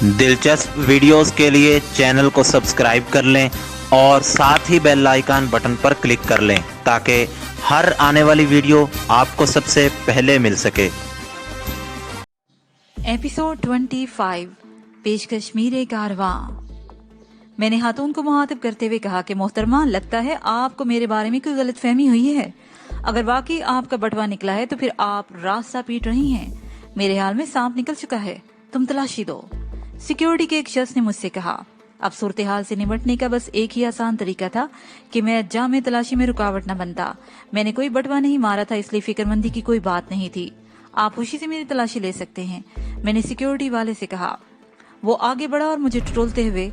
दिलचस्प वीडियोस के लिए चैनल को सब्सक्राइब कर लें और साथ ही बेल आइकन बटन पर क्लिक कर लें ताकि हर आने वाली वीडियो आपको सबसे पहले मिल सके। एपिसोड 25 पेशकश मीरे कारवां। मैंने खातून को मुखातिब करते हुए कहा कि मोहतरमा, लगता है आपको मेरे बारे में कोई गलतफहमी हुई है। अगर वाकई आपका बटवा निकला है तो फिर आप रास्ता पीट रही हैं। मेरे हाल में सांप निकल चुका है, तुम तलाशी दो। सिक्योरिटी के एक शख्स ने मुझसे कहा। अब सूरत हाल से निपटने का बस एक ही आसान तरीका था कि मैं जामे तलाशी में रुकावट न बनता। मैंने कोई बटवा नहीं मारा था, इसलिए फिक्रमंदी की कोई बात नहीं थी। आप खुशी से मेरी तलाशी ले सकते हैं, मैंने सिक्योरिटी वाले से कहा। वो आगे बढ़ा और मुझे टटोलते हुए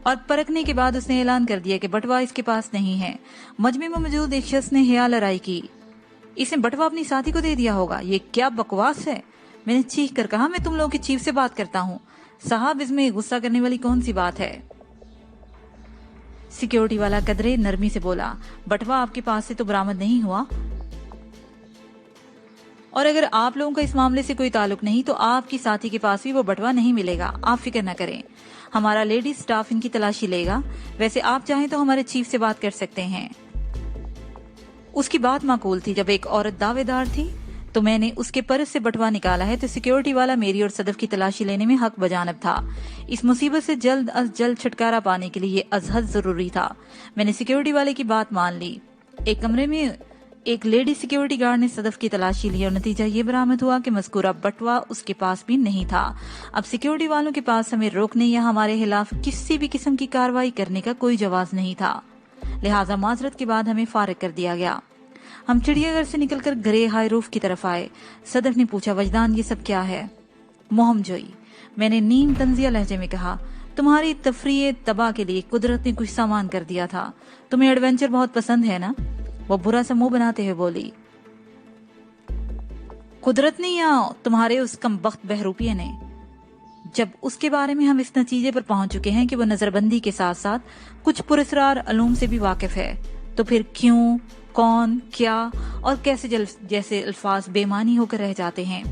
और परखने के बाद उसने ऐलान कर दिया कि बटवा इसके पास नहीं है। मजमे में मौजूद एक शख्स ने हिया लड़ाई की। इसने बटवा अपनी साथी को दे दिया होगा, ये क्या बकवास है। मैंने चीख कर कहा, मैं तुम लोगों की चीफ से बात करता हूँ साहब, इसमें गुस्सा करने वाली कौन सी बात है। सिक्योरिटी वाला कदरे नरमी से बोला, बटवा आपके पास से तो बरामद नहीं हुआ, और अगर आप लोगों का इस मामले से कोई ताल्लुक नहीं तो आपकी साथी के पास भी वो बटवा नहीं मिलेगा। आप फिक्र न करें, हमारा लेडीज स्टाफ इनकी तलाशी लेगा। वैसे आप चाहें तो हमारे चीफ से बात कर सकते हैं। उसकी बात माकूल थी। जब एक औरत दावेदार थी तो मैंने उसके पर्स से बटवा निकाला है तो सिक्योरिटी वाला मेरी और सदफ की तलाशी लेने में हक बजानब था। इस मुसीबत से जल्द अज जल्द छुटकारा पाने के लिए ये अजहद जरूरी था। मैंने सिक्योरिटी वाले की बात मान ली। एक कमरे में एक लेडी सिक्योरिटी गार्ड ने सदफ की तलाशी ली और नतीजा ये बरामद हुआ कि मज़कूरा बटवा उसके पास भी नहीं था। अब सिक्योरिटी वालों के पास हमें रोकने या हमारे खिलाफ किसी भी किस्म की कार्रवाई करने का कोई जवाब नहीं था, लिहाजा माजरत के बाद हमें फारिग कर दिया गया। हम चिड़ियाघर से निकलकर घरे हाई रूफ की तरफ आए। सदफ ने पूछा, वजदान ये सब क्या है। मोहम जोई, मैंने नीम तंजिया लहजे में कहा, तुम्हारी तफरीह तबाह के लिए कुदरत ने कुछ सामान कर दिया था। तुम्हें एडवेंचर बहुत पसंद है ना। वो बुरा सा मुंह बनाते हुए बोली, कुदरत ने या तुम्हारे उस कमबख्त बहरूपिये ने। जब उसके बारे में हम इस नतीजे पर पहुंच चुके हैं कि वो नजरबंदी के साथ साथ कुछ पुरस्कार अलूम से भी वाकिफ है, तो फिर क्यों, कौन, क्या और कैसे जैसे अल्फाज बेमानी होकर रह जाते हैं।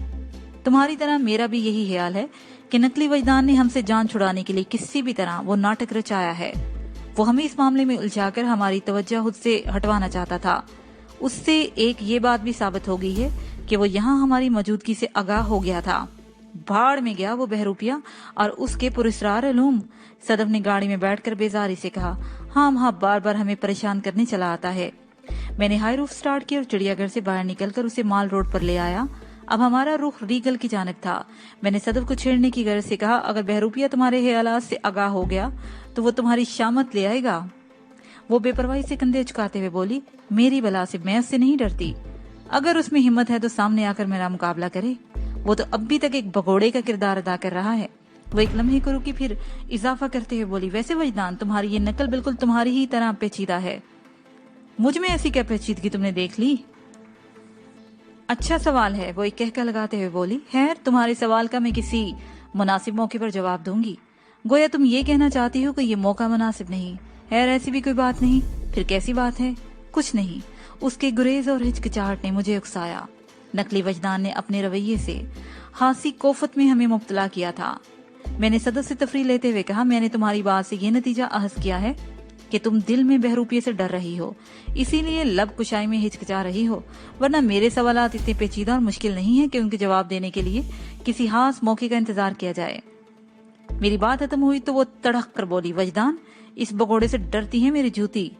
तुम्हारी तरह मेरा भी यही ख्याल है कि नकली वजदान ने हमसे जान छुड़ाने के लिए किसी भी तरह वो नाटक रचाया है। वो हमें इस मामले में उलझाकर हमारी तवज्जो खुद से हटवाना चाहता था। उससे एक ये बात भी साबित हो गई है कि वो यहाँ हमारी मौजूदगी से आगाह हो गया था। भाड़ में गया वो बहरूपिया और उसके पुरस्कार अलूम। सदफ ने गाड़ी में बैठकर बेजारी से कहा, हाँ बार बार हमें परेशान करने चला आता है। मैंने हाई रूफ स्टार्ट किया और चिड़ियाघर से बाहर निकलकर उसे माल रोड पर ले आया। अब हमारा रुख रीगल की जानिब था। मैंने सदफ को छेड़ने की गर्ज से कहा, अगर बहरूपिया तुम्हारे ख्यालात से आगाह हो गया तो वो तुम्हारी शामत ले आएगा। वो बेपरवाही से कंधे झुकाते हुए बोली, मेरी बला से मैं उससे नहीं डरती। अगर उसमें हिम्मत है तो सामने आकर मेरा मुकाबला करे। वो तो अब भी तक एक भगोड़े का किरदार अदा कर रहा है। वो एक लम्हे को रुकी, फिर इजाफा करते हुए बोली, वैसे वजदान, तुम्हारी ये नकल बिल्कुल तुम्हारी ही तरह पेचीदा है। मुझ में ऐसी क्या पेचीदगी तुमने देख ली। अच्छा सवाल है, वो एक कहका लगाते हुए बोली। खैर, तुम्हारे सवाल का मैं किसी मुनासिब मौके पर जवाब दूंगी। गोया तुम ये कहना चाहती हो कि ये मौका मुनासिब नहीं। खैर, ऐसी भी कोई बात नहीं। फिर कैसी बात है। कुछ नहीं। उसके गुरेज और हिचकिचाहट ने मुझे उकसाया। नकली वजदान ने अपने रवैये से हासी कोफत में हमें मुब्तला किया था। मैंने सदस्य से तफरीह लेते हुए कहा, मैंने तुम्हारी बात से ये नतीजा अहस किया है कि तुम दिल में बहरूपिये से डर रही हो, इसीलिए लब कुशाई में हिचकिचा रही हो। वरना मेरे सवालात इतने पेचीदा और मुश्किल नहीं है कि उनके जवाब देने के लिए किसी खास मौके का इंतजार किया जाए। मेरी बात खत्म हुई तो वो तड़क कर बोली, वजदान, इस भगोड़े से डरती है मेरी जूती।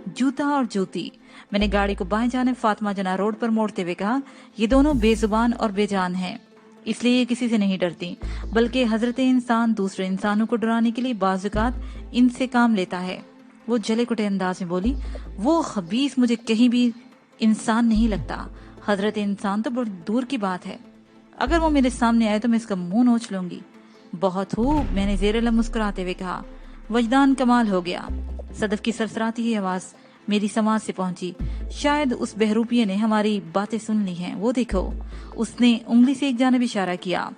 जूता और जूती। मैंने गाड़ी को बाएं जाने फातिमा जना रोड पर मोड़ते हुए कहा, ये दोनों बेजुबान और बेजान हैं, इसलिए ये किसी से नहीं डरती, बल्कि हजरत इंसान दूसरे इंसानों को डराने के लिए बाज़-औक़ात इनसे काम लेता है। वो जले कुटे अंदाज में बोली, वो खबीस मुझे कहीं भी इंसान नहीं लगता। हजरत इंसान तो बहुत दूर की बात है। अगर वो मेरे सामने आए तो मैं इसका मुंह नोच लूंगी। बहुत खूब, मैंने ज़ेर मुस्कुराते हुए कहा। वजदान कमाल हो गया। सदफ की सरसराती ही आवाज मेरी समाज से पहुंची। शायद उस बहरूपिये ने हमारी बातें सुन ली हैं। वो देखो, उसने उंगली से एक जानिब इशारा किया।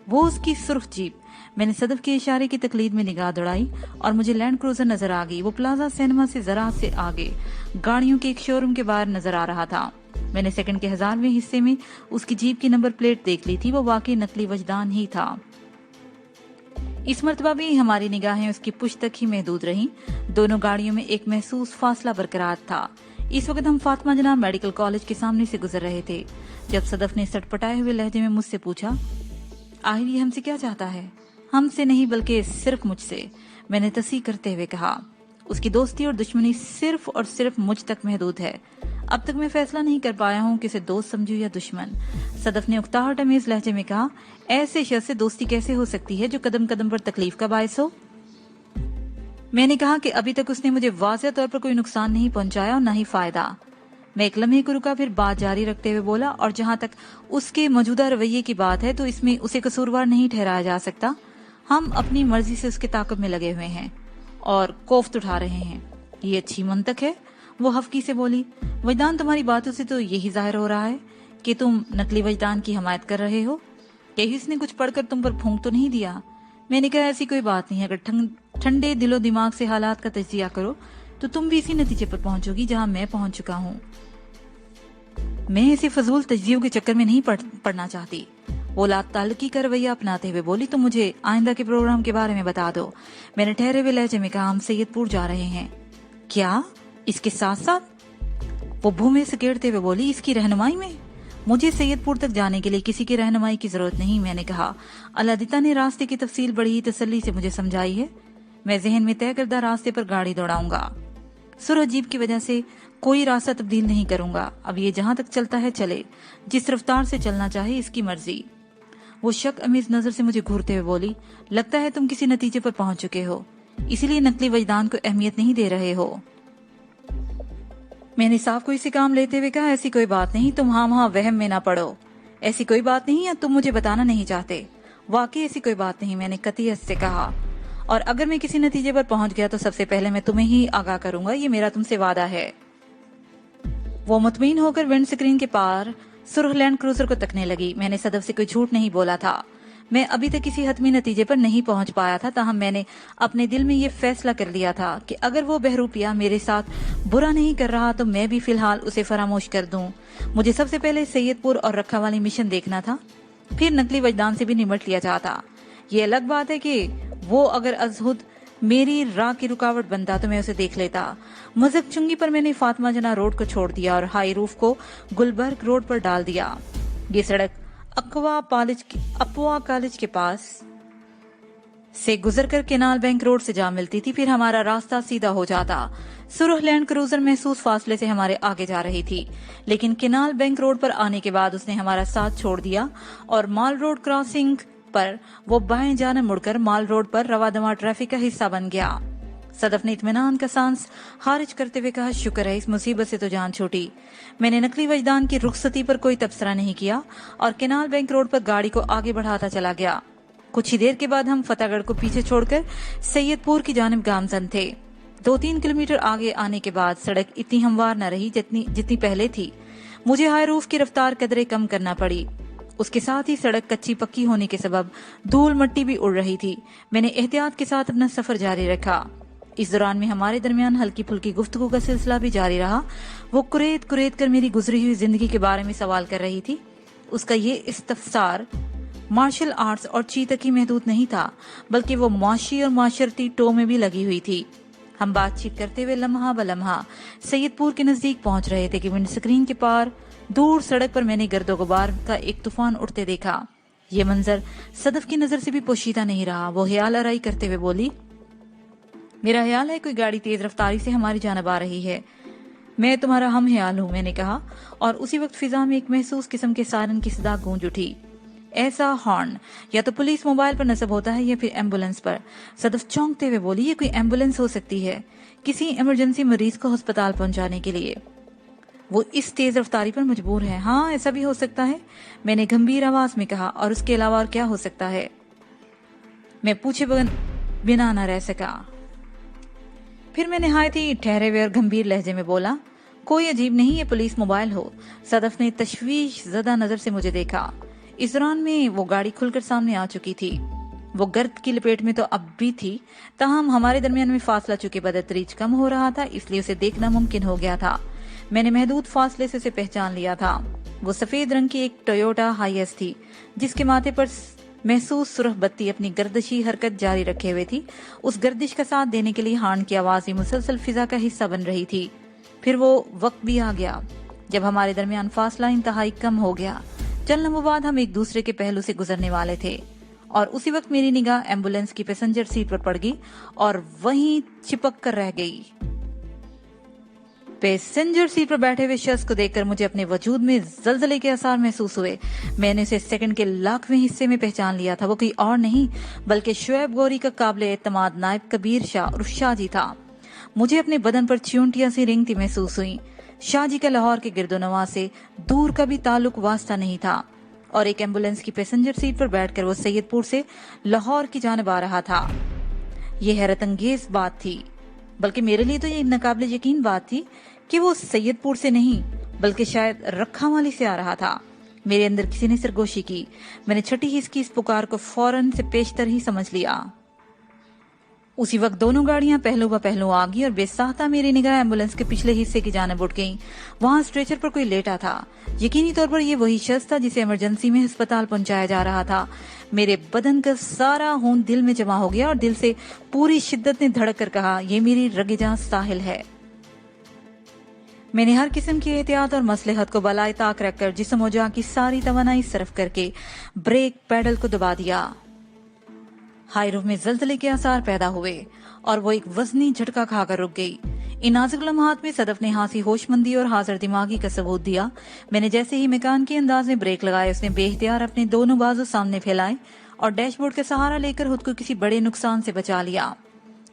वो उसकी सुर्ख जीप। मैंने सदफ के इशारे की तकलीद में निगाह दौड़ाई और मुझे लैंड क्रूजर नजर आ गई। वो प्लाजा सिनेमा से जरा से आगे गाड़ियों के एक शोरूम के बाहर नजर आ रहा था। मैंने सेकंड के 1000वें हिस्से में उसकी जीप की नंबर प्लेट देख ली थी। वो वाकई नकली वजदान ही था। इस मर्तबा भी हमारी निगाहें उसकी पुश्त तक ही महदूद रहीं। दोनों गाड़ियों में एक महसूस फासला बरकरार था। इस वक्त हम फातिमा जनाब मेडिकल कॉलेज के सामने से गुजर रहे थे जब सदफ ने सटपटाए हुए लहजे में मुझसे पूछा, आखिर ये हमसे क्या चाहता है? हमसे नहीं बल्कि सिर्फ मुझसे, मैंने तस्दीक करते हुए कहा। उसकी दोस्ती और दुश्मनी सिर्फ और सिर्फ मुझ तक महदूद है। अब तक मैं फैसला नहीं कर पाया हूँ कि उसे दोस्त समझूं या दुश्मन। सदफ ने उकताहट अमेज लहजे में कहा, ऐसे शख्स से दोस्ती कैसे हो सकती है जो कदम कदम पर तकलीफ का बायस हो? मैंने कहा कि अभी तक उसने मुझे वाज़ेह तौर पर कोई नुकसान नहीं पहुंचाया और न ही फायदा। मैं एक लम्हे को रुका, फिर बात जारी रखते हुए बोला, और जहां तक उसके मौजूदा रवैये की बात है तो इसमें उसे कसूरवार नहीं ठहराया जा सकता। हम अपनी मर्जी से उसके ताक़ुब में लगे हुए हैं और कोफ्त उठा रहे हैं। ये अच्छी मंतक है। वो हफ्की से बोली, वजदान, तुम्हारी बातों से तो यही जाहिर हो रहा है कि तुम नकली वजदान की हमायत कर रहे हो। कहीं इसने कुछ पढ़कर तुम पर फूंक तो नहीं दिया? मैंने कहा, ऐसी कोई बात नहीं। अगर ठंडे दिलो दिमाग से हालात का तज्जिया करो तो तुम भी इसी नतीजे पर पहुंचोगी जहां मैं पहुंच चुका हूं। मैं ऐसे फजूल तज्जियों के चक्कर में नहीं पड़ना चाहती। वो लाताल्लुकी का रवैया अपनाते हुए बोली, तो मुझे आइंदा के प्रोग्राम के बारे में बता दो। मैंने ठहरे हुए लहजे में कहा, हम सैयदपुर जा रहे हैं। क्या इसके साथ साथ? वो भूमि सकेड़ते हुए बोली, इसकी रहनुमाई में? मुझे सैयदपुर तक जाने के लिए किसी की रहनुमाई की जरूरत नहीं। मैंने कहा, अल्लादिता ने रास्ते की तफसील बड़ी ही तसल्ली से मुझे समझाई है। मैं जहन में तय करदा रास्ते पर गाड़ी दौड़ाऊंगा। सुरजीब की वजह से कोई रास्ता तब्दील नहीं करूंगा। अब ये जहां तक चलता है चले, जिस रफ्तार से चलना चाहे इसकी मर्जी। वो शक अमीज नजर से मुझे घूरते हुए बोली, लगता है तुम किसी नतीजे पर पहुंच चुके हो, इसीलिए नकली वजदान को अहमियत नहीं दे रहे हो। मैंने साफ कोई से काम लेते हुए कहा, ऐसी कोई बात नहीं, तुम हाँ वहम में ना पड़ो। ऐसी कोई बात नहीं, या तुम मुझे बताना नहीं चाहते? वाकई ऐसी कोई बात नहीं, मैंने कतियत से कहा। और अगर मैं किसी नतीजे पर पहुंच गया तो सबसे पहले मैं तुम्हें ही आगाह करूंगा, ये मेरा तुमसे वादा है। वो मुतमईन होकर विंड स्क्रीन के पार सुर्ख लैंड क्रूजर को तकने लगी। मैंने सदफ से कोई झूठ नहीं बोला था। मैं अभी तक किसी हतमी नतीजे पर नहीं पहुंच पाया था, ताहम मैंने अपने दिल में ये फैसला कर लिया था कि अगर वो बहरूपिया मेरे साथ बुरा नहीं कर रहा तो मैं भी फिलहाल उसे फरामोश कर दूं। मुझे सबसे पहले सैयदपुर और रखा वाली मिशन देखना था, फिर नकली वजदान से भी निमट लिया जाता। ये अलग बात है कि वो अगर अजहुद मेरी राह की रुकावट बनता तो मैं उसे देख लेता। मजहब चुंगी पर मैंने फातिमा जना रोड को छोड़ दिया और हाई रूफ को गुलबर्ग रोड पर डाल दिया। ये सड़क अप्वा कॉलेज के पास से गुजरकर केनाल बैंक रोड से जा मिलती थी, फिर हमारा रास्ता सीधा हो जाता। सुरख लैंड क्रूजर महसूस फासले से हमारे आगे जा रही थी, लेकिन केनाल बैंक रोड पर आने के बाद उसने हमारा साथ छोड़ दिया और माल रोड क्रॉसिंग पर वो बाएं जाने मुड़कर माल रोड पर रवादमा ट्रैफिक का हिस्सा बन गया। सदफ ने इत्मीनान का सांस खारिज करते हुए कहा, शुक्र है इस मुसीबत से तो जान छूटी। मैंने नकली वजदान की रुखसती पर कोई तबसरा नहीं किया और केनाल बैंक रोड पर गाड़ी को आगे बढ़ाता चला गया। कुछ ही देर के बाद हम फतेहगढ़ को पीछे छोड़कर सैयदपुर की जानिब गामजन थे। 2-3 किलोमीटर आगे आने के बाद सड़क इतनी हमवार न रही जितनी पहले थी। मुझे हाई रूफ की रफ्तार कदरे कम करना पड़ी। उसके साथ ही सड़क कच्ची पक्की होने के सबब धूल मिट्टी भी उड़ रही थी। मैंने एहतियात के साथ अपना सफर जारी रखा। इस दौरान में हमारे दरमियान हल्की फुल्की गुफ्तगू का सिलसिला भी जारी रहा। वो कुरेद कर मेरी गुजरी हुई जिंदगी के बारे में सवाल कर रही थी। उसका ये इस्तफसार मार्शल आर्ट्स और चीता की महदूद नहीं था, बल्कि वो मुआशी और माशरती टो में भी लगी हुई थी। हम बातचीत करते हुए लम्हा ब लम्हा सैयदपुर के नजदीक पहुंच रहे थे कि विंड स्क्रीन के पार दूर सड़क पर मैंने गर्दो गुबार का एक तूफान उठते देखा। ये मंजर सदफ की नजर से भी पोशीदा नहीं रहा। वो ख्याल आराई करते हुए बोली, मेरा ख्याल है कोई गाड़ी तेज रफ्तारी से हमारी जानब आ रही है। मैं तुम्हारा हम ख्याल हूँ, मैंने कहा, और उसी वक्त फिजा में एक महसूस किस्म के सायरन की सदा गूंज उठी। ऐसा हॉर्न या तो पुलिस मोबाइल पर नस्ब होता है या फिर एम्बुलेंस पर। सदफ चौंकते हुए बोली, ये कोई एम्बुलेंस हो सकती है, किसी इमरजेंसी मरीज को अस्पताल पहुंचाने के लिए। वो इस तेज रफ्तारी पर मजबूर है। हाँ, ऐसा भी हो सकता है, मैंने गंभीर आवाज में कहा, और उसके अलावा और क्या हो सकता है? मैं पूछे बिना न रह सका। फिर मैं निहायत ही ठहरे हुए और गंभीर लहजे में बोला, कोई अजीब नहीं, ये पुलिस मोबाइल हो। सदफ ने तशवीश ज़दा नजर से मुझे देखा। इस दौरान में वो गाड़ी खुलकर सामने आ चुकी थी। वो गर्द की लपेट में तो अब भी थी, ताहम हमारे दरमियान में फासला चूंकि बदतरीज कम हो रहा था, इसलिए उसे देखना मुमकिन हो गया था। मैंने महदूद फासले से उसे पहचान लिया था। वो सफेद रंग की एक टोयोटा हाईएस थी, जिसके माथे पर महसूस सुरख बत्ती अपनी गर्दिशी हरकत जारी रखे हुए थी। उस गर्दिश का साथ देने के लिए हॉर्न की आवाज भी मुसलसल फिजा का हिस्सा बन रही थी। फिर वो वक्त भी आ गया जब हमारे दरमियान फासला इंतहाई कम हो गया। चंद लम्हों बाद हम एक दूसरे के पहलू से गुजरने वाले थे और उसी वक्त मेरी निगाह एम्बुलेंस की पैसेंजर सीट पर पड़ गई और वहीं चिपक कर रह गई। पैसेंजर सीट पर बैठे हुए शख्स को देखकर मुझे अपने वजूद में जलजले के आसार महसूस हुए। मैंने उसे सेकंड के लाखवें हिस्से में पहचान लिया था। वो कोई और नहीं बल्कि शुएब गौरी का काबिल एतमाद नायब कबीर शाह उर्फ शाह जी था। मुझे अपने बदन पर चियूंटियां सी रेंगती महसूस हुई। शाह जी का लाहौर के गिरदोनवा से दूर का भी ताल्लुक वास्ता नहीं था और एक एम्बुलेंस की पैसेंजर सीट पर बैठकर वो सैयदपुर से लाहौर की जानिब आ रहा था। ये हैरत अंगेज बात थी, बल्कि मेरे लिए तो ये नाकाबिल यकीन बात थी कि वो सैयदपुर से नहीं बल्कि शायद रखावाली से आ रहा था। मेरे अंदर किसी ने सरगोशी की। मैंने छठी हिस्स की इस पुकार को फौरन से पेशतर ही समझ लिया। उसी वक्त दोनों गाड़ियां पहलू ब पहलू आ गई और बेसाहता मेरी निगाह एम्बुलेंस के पिछले हिस्से की जानिब उठ गई। वहां स्ट्रेचर पर कोई लेटा था। यकीनी तौर पर ये वही शख्स था जिसे इमरजेंसी में अस्पताल पहुंचाया जा रहा था। मेरे बदन का सारा खून दिल में जमा हो गया और दिल से पूरी शिद्दत ने धड़क कर कहा, ये मेरी रगेजां साहिल है। मैंने हर किस्म की एहतियात और मसलहत को बलाए ताक रखकर जिस्म और जान की सारी तवानाई सर्फ करके ब्रेक पैडल को दबा दिया। हाई रूफ में जलजले के आसार पैदा हुए और वो एक वजनी झटका खाकर रुक गई। इन नाजुक लम्हात में सदफ ने हासी होशमंदी और हाजिर दिमागी का सबूत दिया। मैंने जैसे ही मकान के अंदाज में ब्रेक लगाए, उसने बेख्तियार अपने दोनों बाजू सामने फैलाए और डैशबोर्ड का सहारा लेकर खुद को किसी बड़े नुकसान से बचा लिया।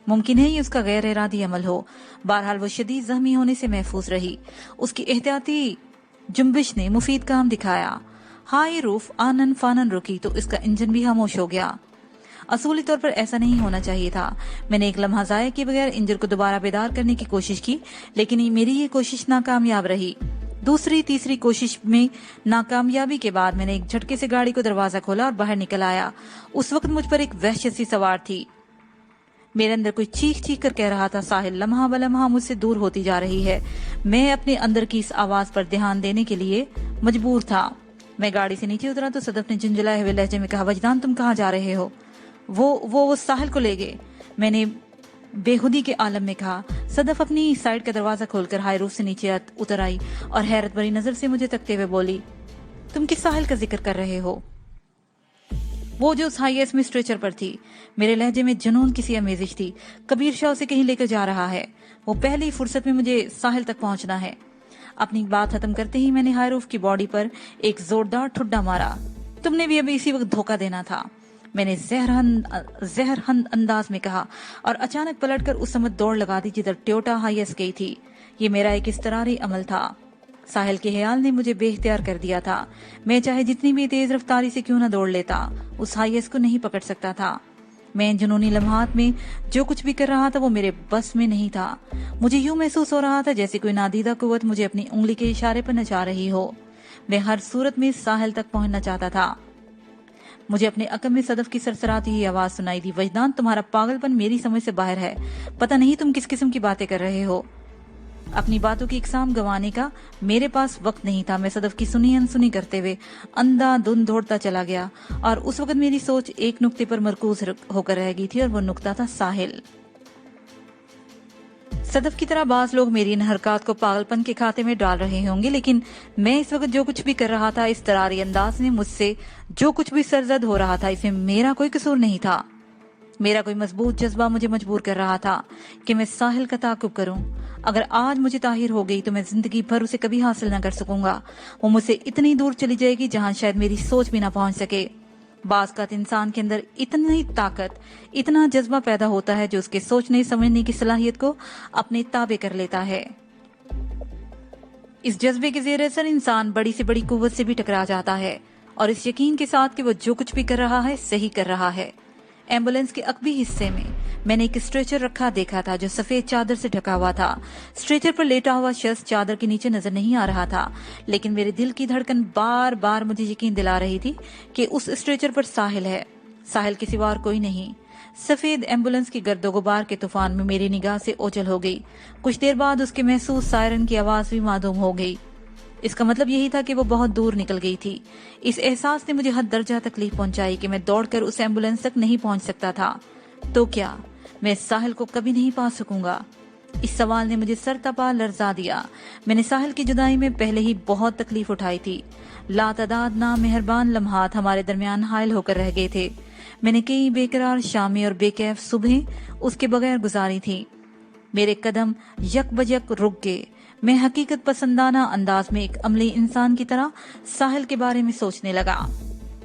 मुमकिन है ये उसका गैर इरादी अमल हो। बहरहाल वो शदीद जख्मी होने से महफूज रही। उसकी एहतियाती जुम्बिश ने मुफीद काम दिखाया। हाई रूफ आनन फानन रुकी तो इसका इंजन भी खामोश हो गया। असूली तौर पर ऐसा नहीं होना चाहिए था। मैंने एक लम्हा जाया किए बगैर इंजन को दोबारा बेदार करने की कोशिश की, लेकिन मेरी ये कोशिश नाकामयाब रही। दूसरी तीसरी कोशिश में नाकामयाबी के बाद मैंने एक झटके से गाड़ी को दरवाजा खोला और बाहर निकल आया। उस वक्त मुझ पर एक वहशत सी सवार थी। मेरे अंदर कोई चीख चीख कर कह रहा था, साहिल लम्हा ब लम्हा मुझसे दूर होती जा रही है। मैं अपने अंदर की इस आवाज पर ध्यान देने के लिए मजबूर था। मैं गाड़ी से नीचे उतरा तो सदफ ने झुंझलाए हुए लहजे में कहा, वजदान तुम कहाँ जा रहे हो? वो साहिल को ले गए। मैंने बेखुदी के आलम में कहा। सदफ अपनी साइड का दरवाजा खोलकर हाई रूफ से नीचे उतर आई और हैरत भरी नजर से मुझे तकते हुए बोली, तुम किस साहिल का जिक्र कर रहे हो? वो जो हाईएस में स्ट्रेचर पर थी। मेरे लहजे में जुनून किसी अमेजिश थी। कबीर शाह उसे कहीं लेकर जा रहा है। वो पहली फुर्सत में मुझे साहिल तक पहुंचना है। अपनी बात खत्म करते ही मैंने हाई रूफ की बॉडी पर एक जोरदार ठुड्डा मारा। तुमने भी अभी इसी वक्त धोखा देना था, मैंने जहरहंद अंदाज में कहा और अचानक पलटकर उस समत दौड़ लगा दी जिधर टोयोटा हाईएस गई थी। ये मेरा एक इस्तरारी अमल था। साहिल के ख्याल ने मुझे बेख्तियार कर दिया था। मैं चाहे जितनी भी तेज रफ्तारी से क्यों न दौड़ लेता, उस हाईएस को नहीं पकड़ सकता था। मैं जुनूनी लम्हात में जो कुछ भी कर रहा था वो मेरे बस में नहीं था। मुझे यूं महसूस हो रहा था जैसे कोई नादीदा कुव्वत मुझे अपनी उंगली के इशारे पर नचा रही हो। मैं हर सूरत में साहिल तक पहुंचना चाहता था। मुझे अपने अकल में सदफ की सरसराती हुई आवाज सुनाई दी, वजदान तुम्हारा पागलपन मेरी समझ से बाहर है। पता नहीं तुम किस किस्म की बातें कर रहे हो। अपनी बातों की इकसाम गंवाने का मेरे पास वक्त नहीं था। मैं सदफ की सुनी अनसुनी करते हुए अंधाधुंध दौड़ता चला गया और उस वक्त मेरी सोच एक नुक्ते पर मरकूज होकर रह गई थी और वो नुक्ता था साहिल। सदफ की तरह बाज लोग मेरी इन हरकत को पागलपन के खाते में डाल रहे होंगे, लेकिन मैं इस वक्त जो कुछ भी कर रहा था, इस तरारी अंदाज में मुझसे जो कुछ भी सरजद हो रहा था, इसमें मेरा कोई कसूर नहीं था। मेरा कोई मजबूत जज्बा मुझे मजबूर कर रहा था कि मैं साहिल का ताकुब करूं। अगर आज मुझे ताहिर हो गई तो मैं जिंदगी भर उसे कभी हासिल न कर सकूंगा। वो मुझसे इतनी दूर चली जाएगी जहां शायद मेरी सोच भी ना पहुंच सके। बाज़ इंसान के अंदर इतनी ताकत, इतना जज्बा पैदा होता है जो उसके सोचने समझने की सलाहियत को अपने ताबे कर लेता है। इस जज्बे के ज़ेर असर इंसान बड़ी से बड़ी कुव्वत से भी टकरा जाता है और इस यकीन के साथ कि वो जो कुछ भी कर रहा है सही कर रहा है। एम्बुलेंस के अकबी हिस्से में मैंने एक स्ट्रेचर रखा देखा था जो सफेद चादर से ढका हुआ था। स्ट्रेचर पर लेटा हुआ शख्स चादर के नीचे नजर नहीं आ रहा था, लेकिन मेरे दिल की धड़कन बार बार मुझे यकीन दिला रही थी कि उस स्ट्रेचर पर साहिल है। साहिल के सिवा और कोई नहीं। सफेद एम्बुलेंस की गर्दो गुबार के तूफान में मेरी निगाह से ओझल हो गई। कुछ देर बाद उसके महसूस सायरन की आवाज भी मालूम हो गई। اس کا مطلب یہی تھا کہ وہ بہت دور نکل گئی تھی۔ اس احساس نے مجھے حد درجہ تکلیف پہنچائی کہ میں دوڑ کر اس ایمبولینس تک نہیں پہنچ سکتا تھا۔ تو کیا میں ساحل کو کبھی نہیں پا سکوں گا؟ اس سوال نے مجھے سر تپا لرزا دیا۔ میں نے ساحل کی جدائی میں پہلے ہی بہت تکلیف اٹھائی تھی۔ لاتعداد نامہربان لمحات ہمارے درمیان حائل ہو کر رہ گئے تھے۔ میں نے کئی بے قرار شامیں اور بے کیف صبحیں اس کے بغیر گزاری تھی۔ میرے قدم یک بجک رک گئے۔ میں حقیقت پسندانہ انداز میں ایک عملی انسان کی طرح ساحل کے بارے میں سوچنے لگا۔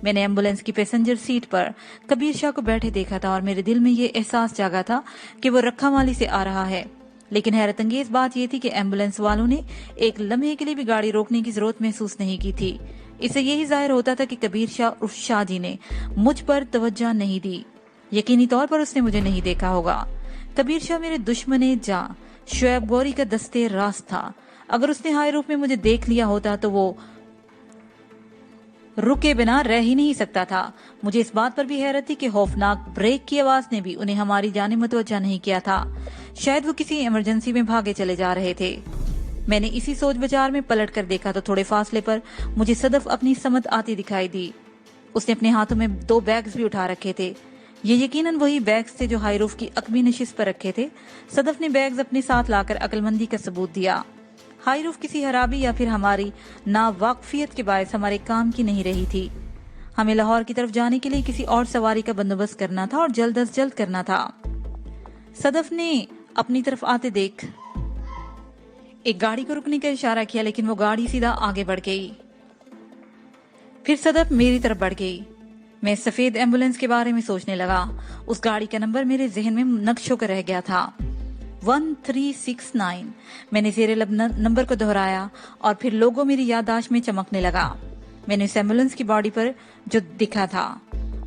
میں نے ایمبولینس کی پیسنجر سیٹ پر کبیر شاہ کو بیٹھے دیکھا تھا اور میرے دل میں یہ احساس جاگا تھا کہ وہ رکھا مالی سے آ رہا ہے۔ لیکن حیرت انگیز بات یہ تھی کہ ایمبولینس والوں نے ایک لمحے کے لیے بھی گاڑی روکنے کی ضرورت محسوس نہیں کی تھی۔ اس سے یہی ظاہر ہوتا تھا کہ کبیر شاہ عرف شاہ جی نے مجھ پر توجہ نہیں دی۔ یقینی طور پر اس نے مجھے نہیں دیکھا ہوگا۔ کبیر شاہ میرے دشمن جاں شعیب گوری کا دستے راست تھا۔ اگر اس نے ہائی روف میں مجھے دیکھ لیا ہوتا تو وہ رکے بنا رہ ہی نہیں سکتا تھا۔ مجھے اس بات پر بھی حیرت تھی کہ خوفناک بریک کی آواز نے بھی انہیں ہماری جانب متوجہ نہیں کیا تھا۔ شاید وہ کسی ایمرجنسی میں بھاگے چلے جا رہے تھے۔ میں نے اسی سوچ بچار میں پلٹ کر دیکھا تو تھوڑے فاصلے پر مجھے صدف اپنی سمت آتی دکھائی دی۔ اس نے اپنے ہاتھوں میں 2 بیگز بھی اٹھا رکھے تھے۔ یہ یقیناً وہی بیگز تھے جو ہائی روف کی عقبی نشست پر رکھے تھے۔ صدف نے بیگز اپنے ساتھ لا کر عقل مندی کا ثبوت دیا۔ ہائی روف کسی خرابی یا پھر ہماری ناواقفیت کے باعث ہمارے کام کی نہیں رہی تھی۔ ہمیں لاہور کی طرف جانے کے لیے کسی اور سواری کا بندوبست کرنا تھا اور جلد از جلد کرنا تھا۔ صدف نے اپنی طرف آتے دیکھ ایک گاڑی کو رکنے کا اشارہ کیا، لیکن وہ گاڑی سیدھا آگے بڑھ گئی۔ پھر صدف میری طرف بڑھ گئی۔ میں سفید ایمبولینس کے بارے میں سوچنے لگا۔ اس گاڑی کا نمبر میرے ذہن میں نقش ہو کر رہ گیا تھا، 1369۔ میں نے زیر لب نمبر کو دہرایا اور پھر لوگو میری یادداشت میں چمکنے لگا۔ میں نے اس ایمبولینس کی باڈی پر جو دکھا تھا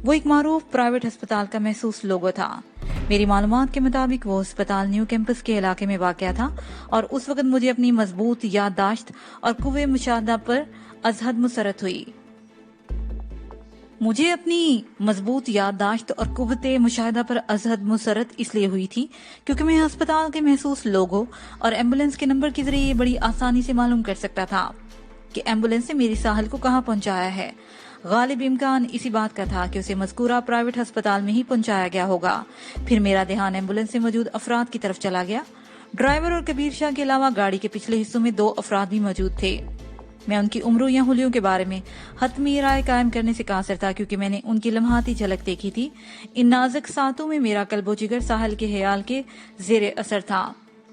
وہ ایک معروف پرائیویٹ ہسپتال کا محسوس لوگو تھا۔ میری معلومات کے مطابق وہ ہسپتال نیو کیمپس کے علاقے میں واقع تھا اور اس وقت مجھے اپنی مضبوط یادداشت اور قوت مشاہدہ پر ازحد مسرت ہوئی۔ مجھے اپنی مضبوط یادداشت اور قوت مشاہدہ پر ازحد مسرت اس لیے ہوئی تھی کیونکہ میں ہسپتال کے محسوس لوگو اور ایمبولینس کے نمبر کے ذریعے بڑی آسانی سے معلوم کر سکتا تھا کہ ایمبولینس نے میری ساحل کو کہاں پہنچایا ہے۔ غالب امکان اسی بات کا تھا کہ اسے مذکورہ پرائیویٹ ہسپتال میں ہی پہنچایا گیا ہوگا۔ پھر میرا دھیان ایمبولینس سے موجود افراد کی طرف چلا گیا۔ ڈرائیور اور کبیر شاہ کے علاوہ گاڑی کے پچھلے حصوں میں 2 افراد بھی موجود تھے۔ میں ان کی عمروں یا حلیوں کے بارے میں حتمی رائے قائم کرنے سے قاصر تھا کیونکہ میں نے ان کی لمحاتی جھلک دیکھی تھی۔ ان نازک ساتوں میں میرا قلب و جگر ساحل کے خیال کے زیر اثر تھا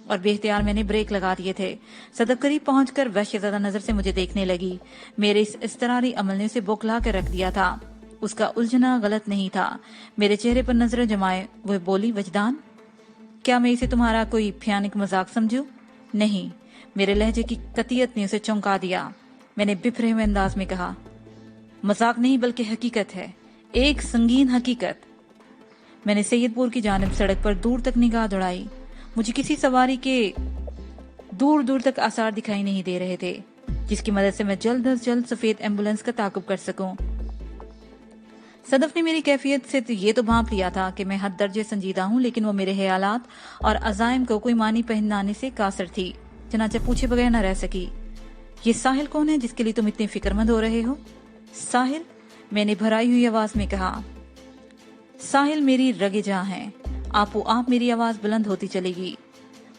اور بے اختیار میں نے بریک لگا دیے تھے۔ صدف قریب پہنچ کر وحشت زدہ نظر سے مجھے دیکھنے لگی۔ میرے اس اضطراری عمل نے اسے بوکھلا کر رکھ دیا تھا۔ اس کا الجھنا غلط نہیں تھا۔ میرے چہرے پر نظریں جمائے وہ بولی، وجدان، کیا میں اسے تمہارا کوئی بھیانک مذاق سمجھوں؟ نہیں۔ میرے لہجے کی قطعیت نے اسے چونکا دیا۔ میں نے بفرے ہوئے انداز میں کہا، مذاق نہیں بلکہ حقیقت ہے، ایک سنگین حقیقت۔ میں نے سید پور کی جانب سڑک پر دور تک نگاہ دوڑائی۔ مجھے کسی سواری کے دور دور تک آثار دکھائی نہیں دے رہے تھے جس کی مدد سے میں جلد از جلد سفید ایمبولینس کا تعاقب کر سکوں۔ صدف نے میری کیفیت سے یہ تو بھانپ لیا تھا کہ میں حد درجے سنجیدہ ہوں، لیکن وہ میرے خیالات اور عزائم کو کوئی معنی پہنانے سے قاصر تھی، چنانچہ پوچھے بغیر نہ رہ سکی۔ یہ ساحل کون ہے جس کے لیے تم اتنے فکر مند ہو رہے ہو؟ ساحل، میں نے بھرائی ہوئی آواز میں کہا۔ ساحل میری رگ جاں ہے۔ آپ میری آواز بلند ہوتی چلے گی۔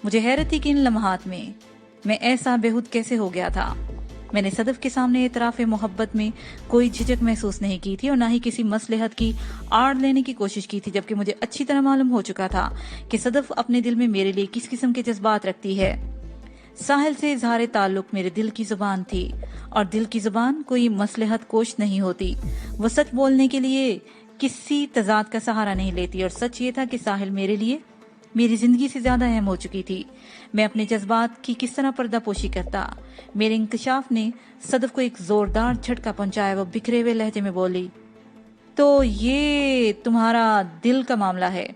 مجھے حیرت تھی کہ ان لمحات میں ایسا بےحود کیسے ہو گیا تھا۔ میں نے صدف کے سامنے اعتراف محبت میں کوئی جھجک محسوس نہیں کی تھی اور نہ ہی کسی مصلحت کی آڑ لینے کی کوشش کی تھی، جبکہ مجھے اچھی طرح معلوم ہو چکا تھا کہ صدف اپنے دل میں میرے لیے کس قسم کے جذبات رکھتی ہے۔ ساحل سے اظہار تعلق میرے دل کی زبان تھی اور دل کی زبان کوئی مصلحت کوش نہیں ہوتی۔ وہ سچ بولنے کے لیے کسی تضاد کا سہارا نہیں لیتی اور سچ یہ تھا کہ ساحل میرے لیے میری زندگی سے زیادہ اہم ہو چکی تھی۔ میں اپنے جذبات کی کس طرح پردہ پوشی کرتا؟ میرے انکشاف نے صدف کو ایک زوردار جھٹکا پہنچایا۔ وہ بکھرے ہوئے لہجے میں بولی، تو یہ تمہارا دل کا معاملہ ہے؟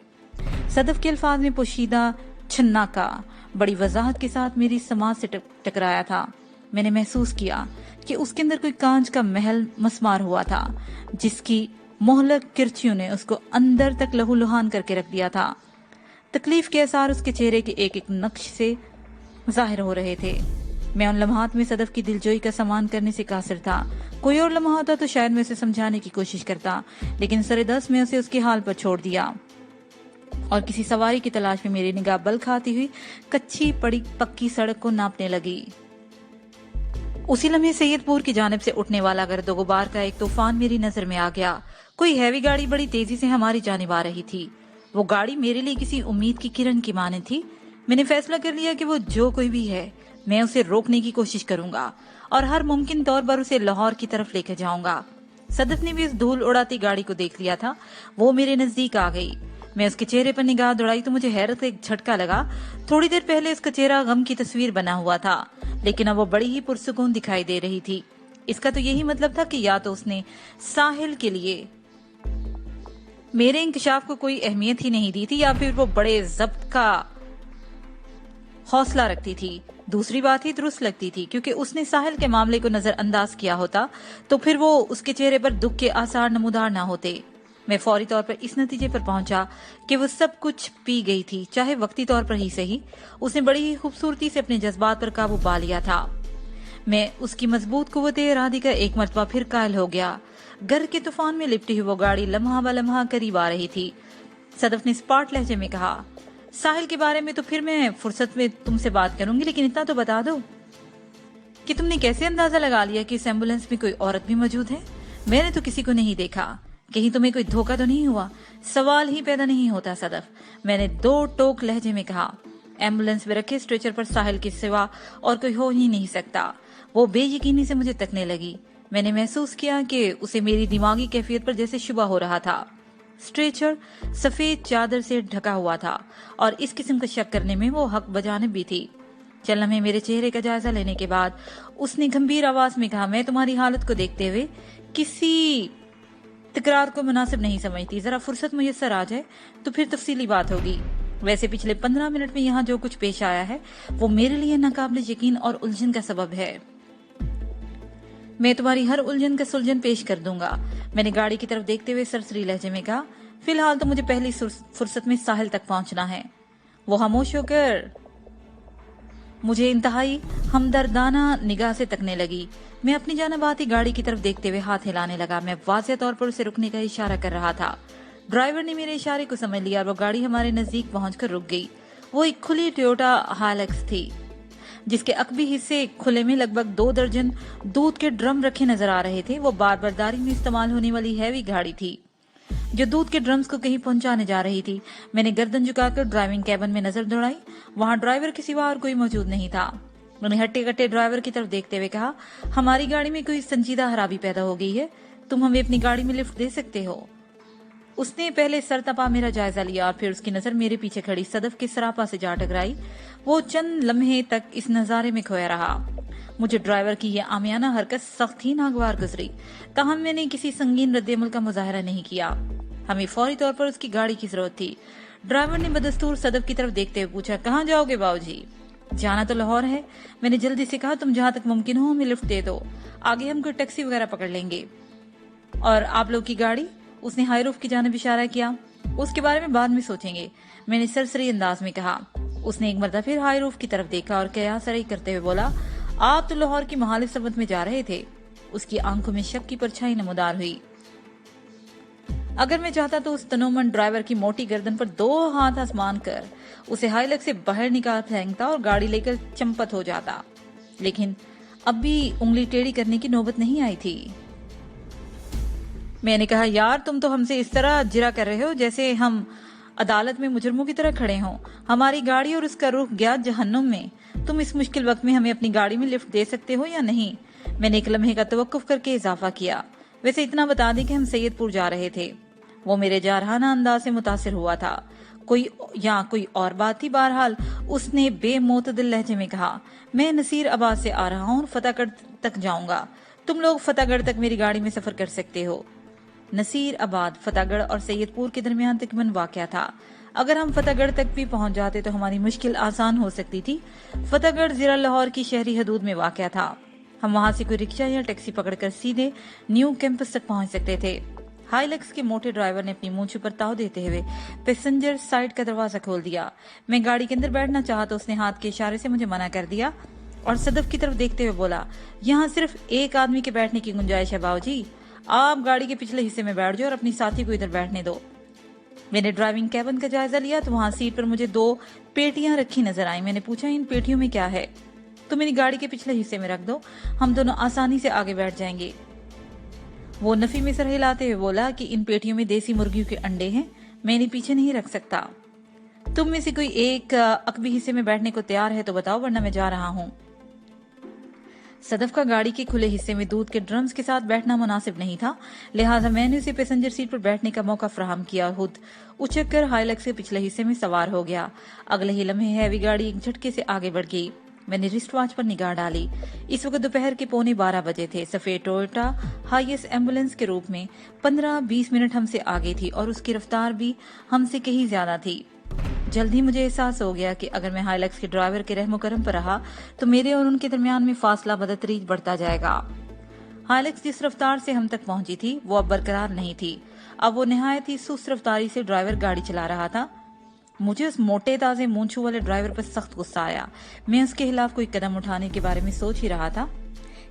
صدف کے الفاظ میں پوشیدہ چھناکا بڑی وضاحت کے ساتھ میری سماعت سے ٹکرایا تھا۔ میں نے محسوس کیا کہ اس کے اندر کوئی کانچ کا محل مسمار ہوا تھا جس کی مہلک کرچیوں نے اس کو اندر تک لہو لہان کر کے رکھ دیا تھا۔ تکلیف کے اثار اس کے چہرے کے ایک ایک نقش سے ظاہر ہو رہے تھے۔ मैं उन लम्हात में सदफ की दिलजोई का सामान करने से कासिर था। कोई और लम्हा होता तो शायद मैं उसे समझाने की कोशिश करता, लेकिन सरेदस्त में उसे उसके हाल पर छोड़ दिया और किसी सवारी की तलाश में मेरी निगाह बल खाती हुई कच्ची पड़ी पक्की सड़क को नापने लगी। उसी लम्हे सैयदपुर की जानिब से उठने वाला गर्दो गुबार का एक तूफान मेरी नजर में आ गया। कोई हैवी गाड़ी बड़ी तेजी से हमारी जानिब आ रही थी। वो गाड़ी मेरे लिए किसी उम्मीद की किरण की माने थी। मैंने फैसला कर लिया कि वो जो कोई भी है, मैं उसे रोकने की कोशिश करूंगा और हर मुमकिन तौर पर उसे लाहौर की तरफ लेकर जाऊंगा। सदफ ने भी उस धूल उड़ाती गाड़ी को देख लिया था। वो मेरे नजदीक आ गई। मैं उसके चेहरे पर निगाह दौड़ाई तो मुझे हैरत एक झटका लगा। थोड़ी देर पहले उसका चेहरा गम की तस्वीर बना हुआ था, लेकिन अब वो बड़ी ही पुरसुकून दिखाई दे रही थी। इसका तो यही मतलब था कि या तो उसने साहिल के लिए मेरे इंकशाफ को कोई अहमियत ही नहीं दी थी, या फिर वो बड़े जब्त का हौसला रखती थी। दूसरी बात ही दुरुस्त लगती थी, क्योंकि उसने साहिल के मामले को नजरअंदाज किया होता तो फिर वो उसके चेहरे पर दुख के आसार नमूदार ना होते। मैं फौरी तौर पर इस नतीजे पर पहुंचा कि वो सब कुछ पी गई थी, चाहे वक्ती तौर पर ही सही। उसने बड़ी ही खूबसूरती से अपने जज्बात पर काबू पा लिया था। मैं उसकी मजबूत कुव्वते इरादी का एक मर्तबा फिर कायल हो गया। घर के तूफान में लिपटी हुई वो गाड़ी लम्हा ब लम्हा करीब आ रही थी। सदफ ने स्पाट लहजे में कहा, साहिल के बारे में तो फिर मैं फुर्सत में तुमसे बात करूंगी, लेकिन इतना तो बता दो कि तुमने कैसे अंदाजा लगा लिया कि इस एम्बुलेंस में कोई औरत भी मौजूद है? मैंने तो किसी को नहीं देखा। कहीं तुम्हें कोई धोखा तो नहीं हुआ? सवाल ही पैदा नहीं होता सदफ, मैंने दो टोक लहजे में कहा। एम्बुलेंस में रखे स्ट्रेचर पर साहिल के सिवा और कोई हो ही नहीं सकता। वो बेयकीनी से मुझे तकने लगी। मैंने महसूस किया कि उसे मेरी दिमागी कैफियत पर जैसे शुबा हो रहा था। स्ट्रेचर सफेद चादर से ढका हुआ था और इस किस्म का शक करने में वो हक बजानिब भी थी। चल में मेरे चेहरे का जायजा लेने के बाद उसने गंभीर आवाज में कहा, मैं तुम्हारी हालत को देखते हुए किसी तकरार को मुनासिब नहीं समझती। जरा फुर्सत मुयस्सर आ जाए तो फिर तफसीली बात होगी। वैसे पिछले 15 मिनट में यहाँ जो कुछ पेश आया है वो मेरे लिए नाकाबिल यकीन और उलझन का सबब है। मैं तुम्हारी हर उलझन का सुलझन पेश कर दूंगा। मैंने गाड़ी की तरफ देखते हुए सरसरी लहजे में कहा, फिलहाल तो मुझे पहली फुर्सत में साहिल तक पहुंचना है। वो खामोश होकर मुझे इंतहाई हमदर्दाना निगाह से तकने लगी। मैं अपनी जानिब आती गाड़ी की तरफ देखते हुए हाथ हिलाने लगा। मैं वाज़ेह तौर पर उसे रुकने का इशारा कर रहा था। ड्राइवर ने मेरे इशारे को समझ लिया और वो गाड़ी हमारे नजदीक पहुंचकर रुक गई। वो एक खुली टोयोटा हाइलक्स थी, जिसके अकबी हिस्से खुले में लगभग 2 दर्जन दूध के ड्रम रखे नजर आ रहे थे। वो बार बारदारी में इस्तेमाल होने वाली हैवी गाड़ी थी जो दूध के ड्रम्स को कहीं पहुंचाने जा रही थी। मैंने गर्दन झुकाकर ड्राइविंग कैबिन में नजर दौड़ाई। वहां ड्राइवर के सिवा और कोई मौजूद नहीं था। मैंने हट्टे कट्टे ड्राइवर की तरफ देखते हुए कहा, हमारी गाड़ी में कोई संजीदा खराबी पैदा हो गई है, तुम हमें अपनी गाड़ी में लिफ्ट दे सकते हो? उसने पहले सर तपा मेरा जायजा लिया और फिर उसकी नजर मेरे पीछे खड़ी सदफ के सरापा से जा टकराई। वो चंद लम्हे तक इस नजारे में खोया रहा। मुझे ड्राइवर की यह आमियाना हरकत सख्त ही नागवार गुजरी। ताहम मैंने किसी संगीन रद्देमल का मुजाहरा नहीं किया। हमें फौरी तौर पर उसकी गाड़ी की जरूरत थी। ड्राइवर ने बदस्तूर सदफ की तरफ देखते हुए पूछा, कहाँ जाओगे बाबूजी? जाना तो लाहौर है। मैंने जल्दी से कहा, तुम जहां तक मुमकिन हो हमें लिफ्ट दे दो, आगे हम कोई टैक्सी वगैरह पकड़ लेंगे। और आप लोग की गाड़ी? उसने हाई रूफ की जानिब इशारा किया। उसके बारे में बाद में सोचेंगे, मैंने सरसरी अंदाज में कहा। उसने एक मरतबा फिर हाई रूफ की तरफ देखा और कयासरई करते हुए बोला, आप तो लाहौर की महालिफ सबत में जा रहे थे। उसकी आंखों में शक की परछाई नमूदार हुई। अगर मैं चाहता तो उस तनोमन ड्राइवर की मोटी गर्दन पर 2 हाथ आसमान कर उसे हाईलक्स से बाहर निकाल फेंकता और गाड़ी लेकर चंपत हो जाता, लेकिन अब भी उंगली टेढ़ी करने की नौबत नहीं आई थी। मैंने कहा, यार तुम तो हमसे इस तरह जिरा कर रहे हो जैसे हम अदालत में मुजरमों की तरह खड़े हों। हमारी गाड़ी और उसका रुख गया जहन्नुम में। तुम इस मुश्किल वक्त में हमें अपनी गाड़ी में लिफ्ट दे सकते हो या नहीं? मैंने एक लम्हे का तवक्कुफ करके इजाफा किया। वैसे इतना बता दें कि हम सैयदपुर जा रहे थे। वो मेरे जारहाना अंदाज से मुतासिर हुआ था। कोई और बात थी? बहरहाल उसने बेमोतदिल लहजे में कहा, मैं नसीर आबाद से आ रहा हूँ और फतेहगढ़ तक जाऊंगा। तुम लोग फतेहगढ़ तक मेरी गाड़ी में सफर कर सकते हो। नसीर आबाद फतेहगढ़ और सैयदपुर के दरमियान तकरीबन वाक़या था। अगर हम फतेहगढ़ तक भी पहुंच जाते तो हमारी मुश्किल आसान हो सकती थी। फतेहगढ़ ज़िला लाहौर की शहरी हदूद में वाक़या था। हम वहां से कोई रिक्शा या टैक्सी पकड़कर सीधे न्यू कैंपस तक पहुंच सकते थे। हाईलक्स के मोटे ड्राइवर ने अपनी मूंछ पर ताव देते हुए पैसेंजर साइड का दरवाजा खोल दिया। मैं गाड़ी के अंदर बैठना चाहा तो उसने हाथ के इशारे से मुझे मना कर दिया और सदफ की तरफ देखते हुए बोला, यहाँ सिर्फ एक आदमी के बैठने की गुंजाइश है बाबूजी, आप गाड़ी के पिछले हिस्से में बैठ जाओ और अपनी साथी को इधर बैठने दो। मैंने ड्राइविंग कैबिन का जायजा लिया तो वहां सीट पर मुझे 2 पेटियां रखी नजर आई। मैंने पूछा, इन पेटियों में क्या है? तो मेरी गाड़ी के पिछले हिस्से में रख दो, हम दोनों आसानी से आगे बैठ जाएंगे। वो नफी में सर हिलाते हुए बोला कि इन पेटियों में देसी मुर्गियों के अंडे हैं, मैं इन्हें पीछे नहीं रख सकता। तुम में से कोई एक अकबी हिस्से में बैठने को तैयार है तो बताओ, वरना मैं जा रहा हूँ। सदफ का गाड़ी के खुले हिस्से में दूध के ड्रम्स के साथ बैठना मुनासिब नहीं था, लिहाजा मैंने उसे पैसेंजर सीट पर बैठने का मौका फराहम किया। खुद उछक कर हाइलक्स के पिछले हिस्से में सवार हो गया। अगले ही लम्हे हैवी गाड़ी एक झटके से आगे बढ़ गई। मैंने रिस्ट वॉच पर निगाह डाली। इस वक्त दोपहर के 11:15 बजे थे। सफेद टोयोटा हाईएस्ट एम्बुलेंस के रूप में 15-20 मिनट हमसे आगे थी और उसकी रफ्तार भी हमसे कहीं ज्यादा थी। जल्द ही मुझे एहसास हो गया कि अगर मैं हाइलक्स के ड्राइवर के रहमो करम पर रहा तो मेरे और उनके दरमियान में फासला बदतरीज बढ़ता जाएगा। हाइलक्स जिस रफ्तार से हम तक पहुंची थी वो अब बरकरार नहीं थी। अब वो निहायत ही सुस्त रफ्तारी से ड्राइवर गाड़ी चला रहा था। मुझे उस मोटे ताजे मूंछों वाले ड्राइवर पर सख्त गुस्सा आया। मैं उसके खिलाफ कोई कदम उठाने के बारे में सोच ही रहा था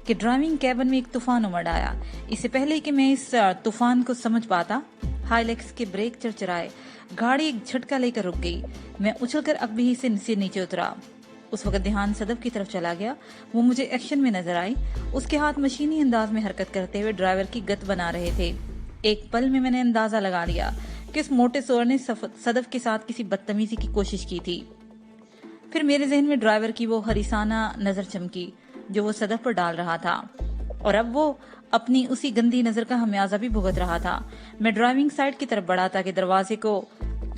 कि ड्राइविंग कैबिन में एक तूफान उमड़ आया। इससे पहले कि मैं इस तूफान को समझ पाता, हाइलक्स के ब्रेक चरचराए, गाड़ी एक झटका लेकर रुक गई। मैं उछलकर अकबी से नीचे उतरा। उस वक्त ध्यान सदफ की तरफ चला गया। वो मुझे एक्शन में नजर आई। उसके हाथ मशीनी अंदाज में हरकत करते हुए ड्राइवर की गत बना रहे थे। एक पल में मैंने अंदाजा लगा लिया कि उस मोटे सोर ने सदफ के साथ किसी बदतमीजी की कोशिश की थी। फिर मेरे जहन में ड्राइवर की वो हरीसाना नजर चमकी जो वो सदफ पर डाल रहा था, और अब वो अपनी उसी गंदी नजर का हमियाजा भी भुगत रहा था। मैं ड्राइविंग साइड की तरफ बढ़ा ताकि दरवाजे को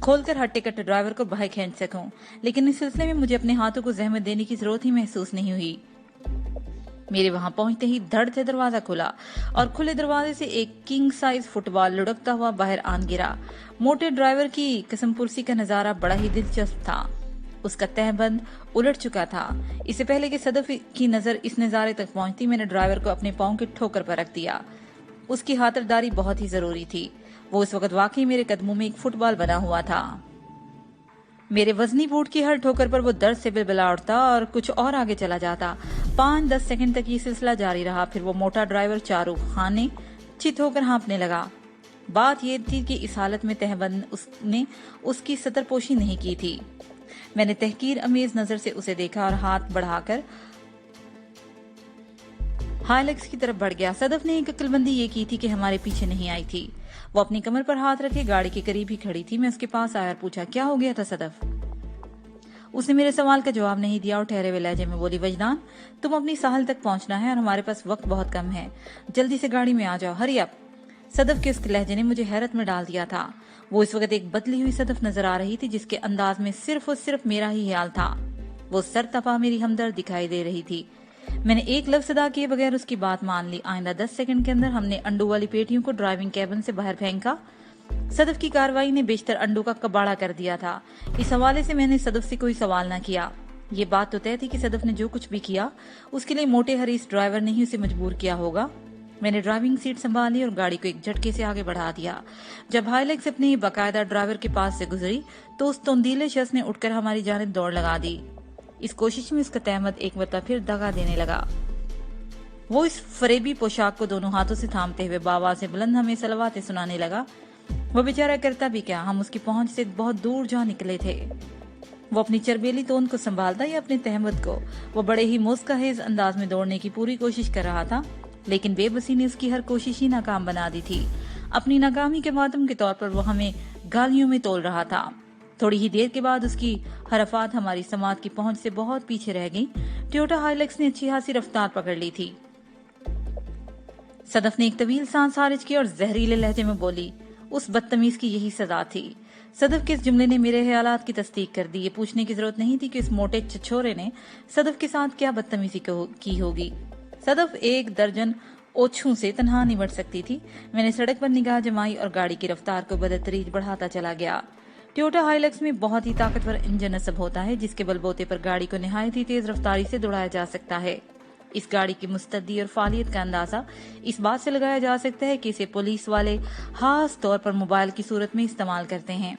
खोलकर हट्टे कट्टे ड्राइवर को बाहर खींच सकूं, लेकिन इस सिलसिले में मुझे अपने हाथों को जहमत देने की जरूरत ही महसूस नहीं हुई। मेरे वहां पहुंचते ही धड़ से दरवाजा खुला और खुले दरवाजे से एक किंग साइज फुटबॉल लुढ़कता हुआ बाहर आन गिरा। मोटे ड्राइवर की कसम पुरसी का नजारा बड़ा ही दिलचस्प था। उसका तहबंद उलट चुका था। इससे पहले कि सदफ की नजर इस नजारे तक पहुंचती, मैंने ड्राइवर को अपने पांव की ठोकर पर रख दिया। उसकी खातिरदारी बहुत ही जरूरी थी। वो इस वक्त वाकई मेरे कदमों में एक फुटबॉल बना हुआ था। मेरे वजनी बूट की हर ठोकर पर वो दर्द से बिलबिला उठता और कुछ और आगे चला जाता। 5-10 सेकंड तक ये सिलसिला जारी रहा। फिर वो मोटा ड्राइवर चारों खाने चित होकर हाँपने लगा। बात ये थी कि इस हालत में तहबंद उसने उसकी सतरपोशी नहीं की थी। मैंने तहकीर अमेज नजर से उसे देखा और हाथ बढ़ाकर हाइलक्स की तरफ बढ़ गया। सदफ ने एक अक्लबंदी ये की थी कि हमारे पीछे नहीं आई थी। वो अपनी कमर पर हाथ रखे गाड़ी के करीब ही खड़ी थी। मैं उसके पास आया और पूछा, क्या हो गया था सदफ? उसने मेरे सवाल का जवाब नहीं दिया और ठहरे हुए लहजे में बोली, वजदान, तुम अपनी साहल तक पहुंचना है और हमारे पास वक्त बहुत कम है। जल्दी से गाड़ी में आ जाओ, हरी अप। सदफ के उस लहजे ने मुझे हैरत में डाल दिया था। वो इस वक्त एक बदली हुई सदफ नजर आ रही थी जिसके अंदाज में सिर्फ और सिर्फ मेरा ही ख्याल था। वो सर तपा मेरी हमदर्द दिखाई दे रही थी। मैंने एक लफ्ज अदा किए बगैर उसकी बात मान ली। आइंदा 10 सेकंड के अंदर हमने अंडों वाली पेटियों को ड्राइविंग कैबिन से बाहर फेंका। सदफ की कार्रवाई ने बेशतर अंडों का कबाड़ा कर दिया था। इस हवाले से मैंने सदफ से कोई सवाल न किया। ये बात तो तय थी कि सदफ ने जो कुछ भी किया उसके लिए मोटे हरीस ड्राइवर ने ही उसे मजबूर किया होगा। मैंने ड्राइविंग सीट संभाली और गाड़ी को एक झटके से आगे बढ़ा दिया। जब हाइलक्स अपने बाकायदा ड्राइवर के पास से गुजरी तो उस तोंदीले शख्स ने उठकर हमारी जानिब दौड़ लगा दी। इस कोशिश में उसका तहमत एक मरतबा फिर दगा देने लगा। वो इस फरेबी पोशाक को दोनों हाथों से थामते हुए बाबा से बुलंद हमें सलवातें सुनाने लगा। वो बेचारा करता भी क्या, हम उसकी पहुंच से बहुत दूर जा निकले थे। वो अपनी चरबेली तोंद को संभालता या अपने तहमत को। वो बड़े ही मुस्कहेज अंदाज में दौड़ने की पूरी कोशिश कर रहा था, लेकिन बेबसी ने उसकी हर कोशिश ही नाकाम बना दी थी। अपनी नाकामी के मातम के तौर पर वो हमें गालियों में तोल रहा था। थोड़ी ही देर के बाद उसकी हरफात हमारी समात की पहुंच से बहुत पीछे रह गई। टोयोटा हाइलक्स ने अच्छी खासी रफ्तार पकड़ ली थी। सदफ ने एक तवील सांस खारिज की और जहरीले लहजे में बोली, उस बदतमीज की यही सजा थी। सदफ के इस जुमले ने मेरे ख्यालात की तस्दीक कर दी। ये पूछने की जरूरत नहीं थी कि इस मोटे छिछोरे ने सदफ के साथ क्या बदतमीजी की होगी। सदफ 1 दर्जन ओछू से तनहा निमट सकती थी। मैंने सड़क पर निगाह जमाई और गाड़ी की रफ्तार को बदतरीज बढ़ाता चला गया। टोयोटा हाइलक्स में बहुत ही ताकतवर इंजन नस्ब होता है जिसके बलबोते पर गाड़ी को निहायत ही तेज रफ्तारी से दौड़ाया जा सकता है। इस गाड़ी की मुस्तदी और फालियत का अंदाजा इस बात से लगाया जा सकता है कि इसे पुलिस वाले खास तौर पर मोबाइल की सूरत में इस्तेमाल करते हैं।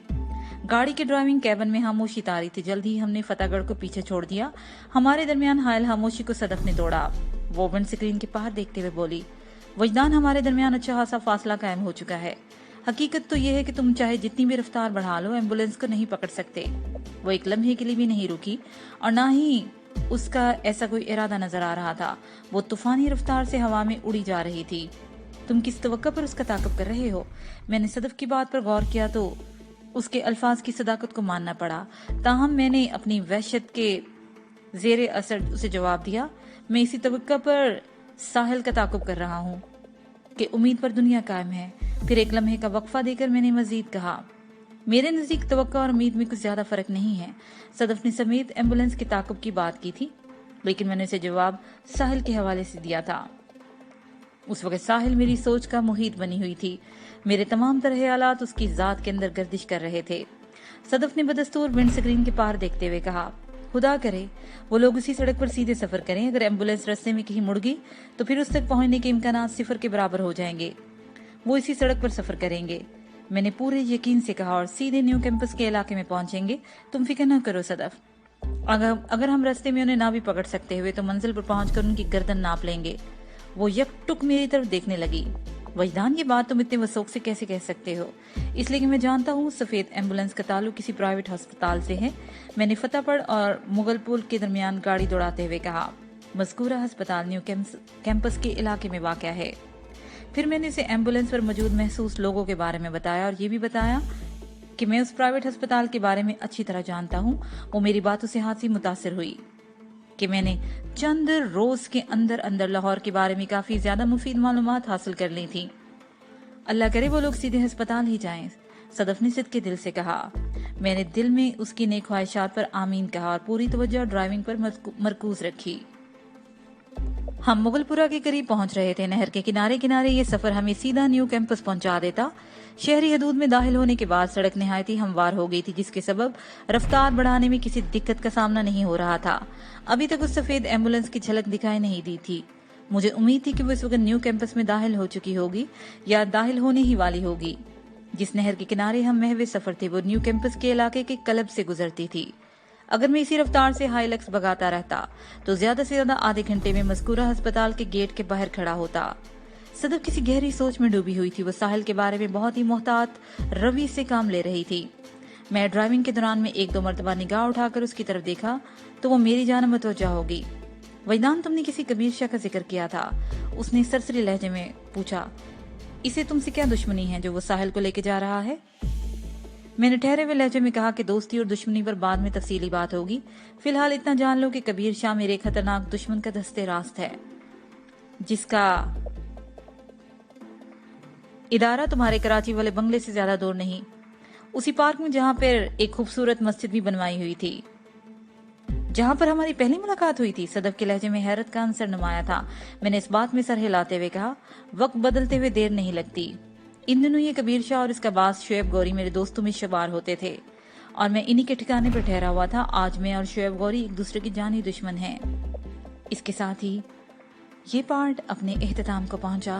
गाड़ी के ड्राइविंग कैबिन में खामोशी तारी थी। जल्द ही हमने फतेहगढ़ को पीछे छोड़ दिया। हमारे दरमियान हायल खामोशी को सदफ ने तोड़ा। वो विंड स्क्रीन के पार देखते हुए बोली, वजदान, हमारे दरमियान अच्छा खासा फासला कायम हो चुका है। हकीकत तो यह है कि तुम चाहे जितनी भी रफ्तार बढ़ा लो, एम्बुलेंस को नहीं पकड़ सकते। वो एक लम्हे के लिए भी नहीं रुकी और ना ही उसका ऐसा कोई इरादा नजर आ रहा था। वो तूफानी रफ्तार से हवा में उड़ी जा रही थी। तुम किस तवक्का पर उसका ताक़ुब कर रहे हो? मैंने सदफ की बात पर गौर किया तो उसके अल्फाज की सदाकत को मानना पड़ा। ताहम मैंने अपनी वहशत के जेरे असर उसे जवाब दिया, मैं इसी तवक्का पर साहिल का ताक़ुब कर रहा हूँ कि उम्मीद पर दुनिया कायम है। फिर एक लम्हे का वक्फा देकर मैंने मजीद कहा, मेरे नजदीक तवक्का और उम्मीद में कुछ ज्यादा फर्क नहीं है। सदफ ने समेत एम्बुलेंस के ताक़ुब की बात की थी, लेकिन मैंने उसे जवाब साहिल के हवाले से दिया था। उस वक्त साहिल मेरी सोच का मुहीत बनी हुई थी। मेरे तमाम तरह हालात उसकी जात के अंदर गर्दिश कर रहे थे। सदफ ने बदस्तूर विंड स्क्रीन के पार देखते हुए कहा, खुदा करे वो लोग उसी सड़क पर सीधे सफर करें। अगर एम्बुलेंस रास्ते में कहीं मुड़ गई तो फिर उस तक पहुंचने के इम्कानात सिफर के बराबर हो जाएंगे। वो इसी सड़क पर सफर करेंगे, मैंने पूरे यकीन से कहा, और सीधे न्यू कैंपस के इलाके में पहुंचेंगे। तुम फिक्र न करो सदफ। अगर हम रास्ते में उन्हें ना भी पकड़ सकते हुए तो मंजिल पर पहुंचकर उनकी गर्दन नाप लेंगे। वो यकटुक मेरी तरफ देखने लगी। वजदान, ये बात तुम इतने वसौक से कैसे कह सकते हो? इसलिए कि मैं जानता हूँ सफेद एम्बुलेंस का ताल्लुक किसी प्राइवेट अस्पताल से है। मैंने फतेहगढ़ और मुगलपुर के दरमियान गाड़ी दौड़ाते हुए कहा, मज़कूरा अस्पताल न्यू कैंपस के इलाके में वाक़या है। फिर मैंने उसे एम्बुलेंस पर मौजूद महसूस लोगों के बारे में बताया और ये भी बताया कि मैं उस प्राइवेट अस्पताल के बारे में अच्छी तरह जानता हूँ। वो मेरी बातों से हाथ ही मुतासिर हुई कि मैंने चंद रोज के अंदर अंदर लाहौर के बारे में काफी ज्यादा मुफीद मालूमात हासिल कर ली थी। अल्लाह करे वो लोग सीधे अस्पताल ही जाएं। सदफ ने सिद्ध के दिल से कहा। मैंने दिल में उसकी नेक ख्वाहिशात पर आमीन कहा और पूरी तवज्जो ड्राइविंग पर मरकूज रखी। हम मुगलपुरा के करीब पहुंच रहे थे। नहर के किनारे किनारे ये सफर हमें सीधा न्यू कैंपस पहुंचा देता। शहरी हदूद में दाखिल होने के बाद सड़क निहायत ही हमवार हो गई थी, जिसके सबब रफ्तार बढ़ाने में किसी दिक्कत का सामना नहीं हो रहा था। अभी तक उस सफेद एम्बुलेंस की झलक दिखाई नहीं दी थी। मुझे उम्मीद थी कि वो इस वक्त न्यू कैंपस में दाखिल हो चुकी होगी या दाखिल होने ही वाली होगी। जिस नहर के किनारे हम महवे सफर थे वो न्यू कैंपस के इलाके के क्लब से गुजरती थी। अगर मैं इसी रफ्तार से हाईलक्स भगाता रहता तो ज्यादा से ज्यादा आधे घंटे में मज़कूरा अस्पताल के गेट के बाहर खड़ा होता। सदफ किसी गहरी सोच में डूबी हुई थी। वो साहिल के बारे में बहुत ही मोहतात रवि से काम ले रही थी। मैं ड्राइविंग के दौरान में एक दो मरतबा निगाह उठाकर उसकी तरफ देखा तो वो मेरी जानिब मुतवज्जा हो गई। वजदान, तुमने किसी कबीर शाह का जिक्र किया था। उसने सरसरी लहजे में पूछा, इसे तुमसे क्या दुश्मनी है जो वो साहिल को लेके जा रहा है? मैंने ठहरे हुए लहजे में कहा कि दोस्ती और दुश्मनी पर बाद में तफसीली बात होगी। फिलहाल इतना जान लो कि कबीर शाह मेरे खतरनाक दुश्मन का दस्ते रास्त है, जिसका इदारा तुम्हारे कराची वाले बंगले से ज्यादा दूर नहीं, उसी पार्क में जहां पर एक खूबसूरत मस्जिद भी बनवाई हुई थी, जहां पर हमारी पहली मुलाकात हुई थी। सदफ के लहजे में हैरत का अंसर नुमाया था। मैंने इस बात में सर हिलाते हुए कहा, वक्त बदलते हुए देर नहीं लगती। इन दिनों ये कबीर शाह और इसका बास शुएब गौरी मेरे दोस्तों में शुमार होते थे और मैं इन्हीं के ठिकाने पर ठहरा हुआ था। आज मैं और शुएब गौरी एक दूसरे की जानी दुश्मन हैं। इसके साथ ही ये पार्ट अपने इख्तिताम को पहुंचा।